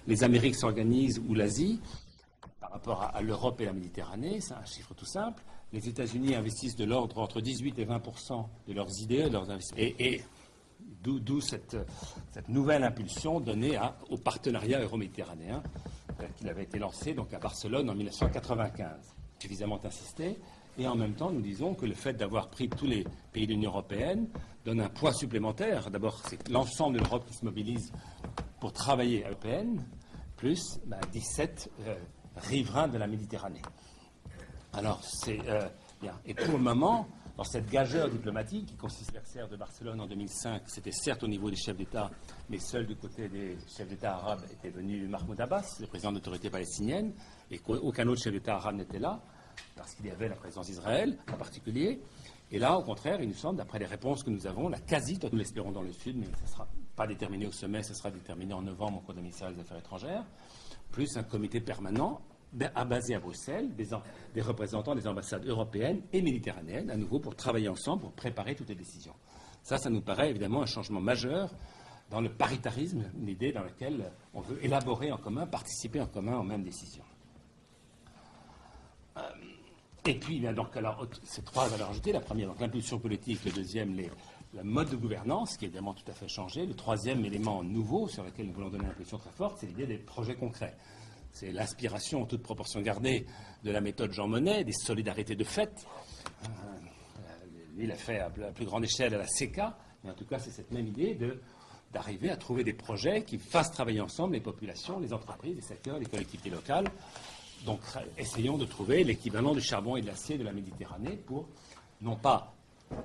les Amériques s'organisent ou l'Asie, par rapport à l'Europe et la Méditerranée, c'est un chiffre tout simple. Les États-Unis investissent de l'ordre entre 18 et 20% de leurs idées, de leurs investissements. Et d'où cette nouvelle impulsion donnée au partenariat euro-méditerranéen qu'il avait été lancé donc à Barcelone en 1995. Suffisamment insisté. Et en même temps, nous disons que le fait d'avoir pris tous les pays de l'Union européenne donne un poids supplémentaire. D'abord, c'est l'ensemble de l'Europe qui se mobilise pour travailler à l'européenne, plus 17 riverains de la Méditerranée. Alors, c'est bien. Et pour le moment, dans cette gageure diplomatique qui consiste à l'anniversaire de Barcelone en 2005, c'était certes au niveau des chefs d'État, mais seul du côté des chefs d'État arabes était venu Mahmoud Abbas, le président de l'autorité palestinienne, et qu'aucun autre chef d'État arabe n'était là, parce qu'il y avait la présence d'Israël en particulier. Et là, au contraire, il nous semble, d'après les réponses que nous avons, la quasi, nous l'espérons dans le Sud, mais ce ne sera pas déterminé au sommet, ce sera déterminé en novembre au Conseil des ministères des Affaires étrangères, plus un comité permanent basé à Bruxelles, des représentants des ambassades européennes et méditerranéennes, à nouveau pour travailler ensemble, pour préparer toutes les décisions. Ça nous paraît évidemment un changement majeur dans le paritarisme, une idée dans laquelle on veut élaborer en commun, participer en commun aux mêmes décisions. Et puis, bien, donc, alors, ces trois valeurs ajoutées, la première, donc l'impulsion politique, le deuxième, le mode de gouvernance, qui est évidemment tout à fait changé. Le troisième élément nouveau sur lequel nous voulons donner une impulsion très forte, c'est l'idée des projets concrets. C'est l'inspiration, en toute proportion gardée, de la méthode Jean Monnet, des solidarités de fait. Lui, il a fait à plus grande échelle à la CECA, mais en tout cas, c'est cette même idée d'arriver à trouver des projets qui fassent travailler ensemble les populations, les entreprises, les secteurs, les collectivités locales. Donc, essayons de trouver l'équivalent du charbon et de l'acier de la Méditerranée pour, non pas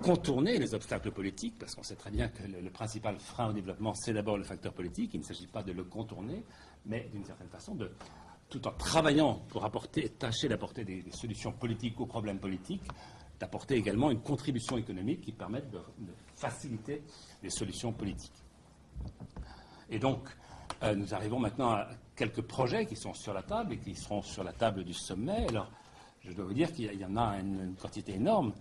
contourner les obstacles politiques, parce qu'on sait très bien que le principal frein au développement, c'est d'abord le facteur politique. Il ne s'agit pas de le contourner, mais d'une certaine façon, tout en travaillant pour tâcher d'apporter des solutions politiques aux problèmes politiques, d'apporter également une contribution économique qui permette de faciliter les solutions politiques. Et donc, nous arrivons maintenant à quelques projets qui sont sur la table et qui seront sur la table du sommet. Alors, je dois vous dire qu'il y en a une quantité énorme.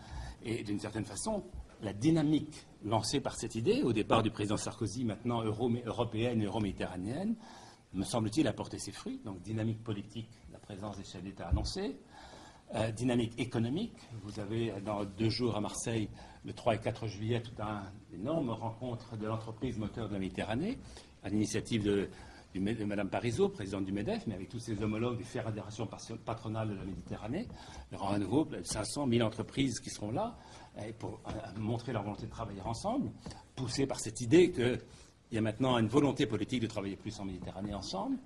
Et d'une certaine façon, la dynamique lancée par cette idée, au départ du président Sarkozy, maintenant européenne et euro-méditerranéenne, me semble-t-il apporter ses fruits. Donc, dynamique politique, la présence des chefs d'État annoncés. Dynamique économique. Vous avez dans 2 jours à Marseille, le 3 et 4 juillet, toute une énorme rencontre de l'entreprise moteur de la Méditerranée, à l'initiative de Mme Parisot, présidente du MEDEF, mais avec tous ses homologues des fédérations patronales de la Méditerranée. Il y aura à nouveau 500 000 entreprises qui seront là pour montrer leur volonté de travailler ensemble, poussées par cette idée qu'il y a maintenant une volonté politique de travailler plus en Méditerranée ensemble.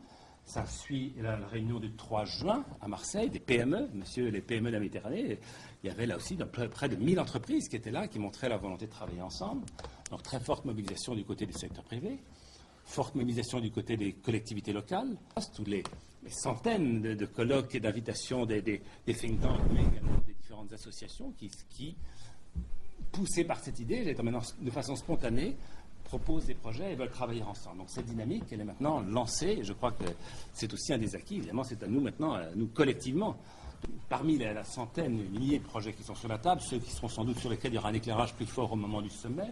Ça suit la réunion du 3 juin à Marseille, des PME, les PME de la Méditerranée. Il y avait là aussi près de 1000 entreprises qui étaient là, qui montraient leur volonté de travailler ensemble. Donc très forte mobilisation du côté du secteur privé. Forte mobilisation du côté des collectivités locales, tous les centaines de colloques et d'invitations des think tanks, mais également des différentes associations qui, poussées par cette idée, maintenant de façon spontanée, proposent des projets et veulent travailler ensemble. Donc cette dynamique, elle est maintenant lancée, et je crois que c'est aussi un des acquis. Évidemment, c'est à nous maintenant, à nous collectivement, parmi la centaine, les milliers de projets qui sont sur la table, ceux qui seront sans doute sur lesquels il y aura un éclairage plus fort au moment du sommet.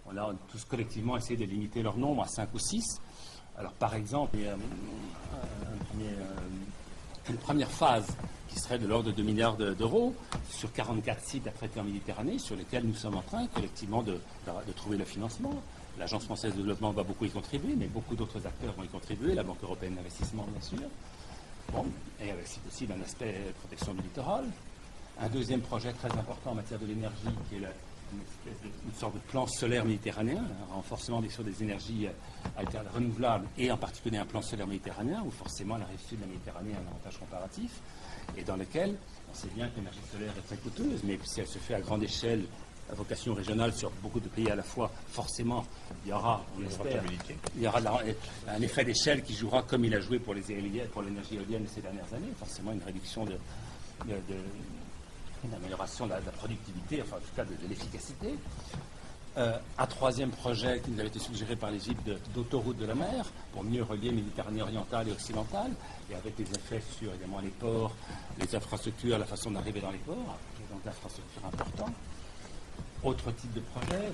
On a tous collectivement essayé de limiter leur nombre à 5 ou 6. Alors, par exemple, il y a une première phase qui serait de l'ordre de 2 milliards d'euros sur 44 sites à traiter en Méditerranée, sur lesquels nous sommes en train collectivement de trouver le financement. L'Agence française de développement va beaucoup y contribuer, mais beaucoup d'autres acteurs vont y contribuer, la Banque européenne d'investissement, bien sûr. Bon, et avec aussi un aspect de protection du littoral. Un deuxième projet très important en matière de l'énergie, qui est une sorte de plan solaire méditerranéen, un renforcement sur des énergies renouvelables, et en particulier un plan solaire méditerranéen, où forcément la rive sud de la Méditerranée a un avantage comparatif, et dans lequel on sait bien que l'énergie solaire est très coûteuse, mais si elle se fait à grande échelle, à vocation régionale sur beaucoup de pays à la fois, forcément, il y aura, on l'espère, il y aura un effet d'échelle qui jouera comme il a joué pour l'énergie éolienne ces dernières années, forcément une réduction une amélioration de la productivité, enfin en tout cas de l'efficacité. Un troisième projet qui nous avait été suggéré par l'Égypte d'autoroute de la mer pour mieux relier Méditerranée orientale et occidentale, et avec des effets sur évidemment les ports, les infrastructures, la façon d'arriver dans les ports, et donc l'infrastructure importante. Autre type de projet.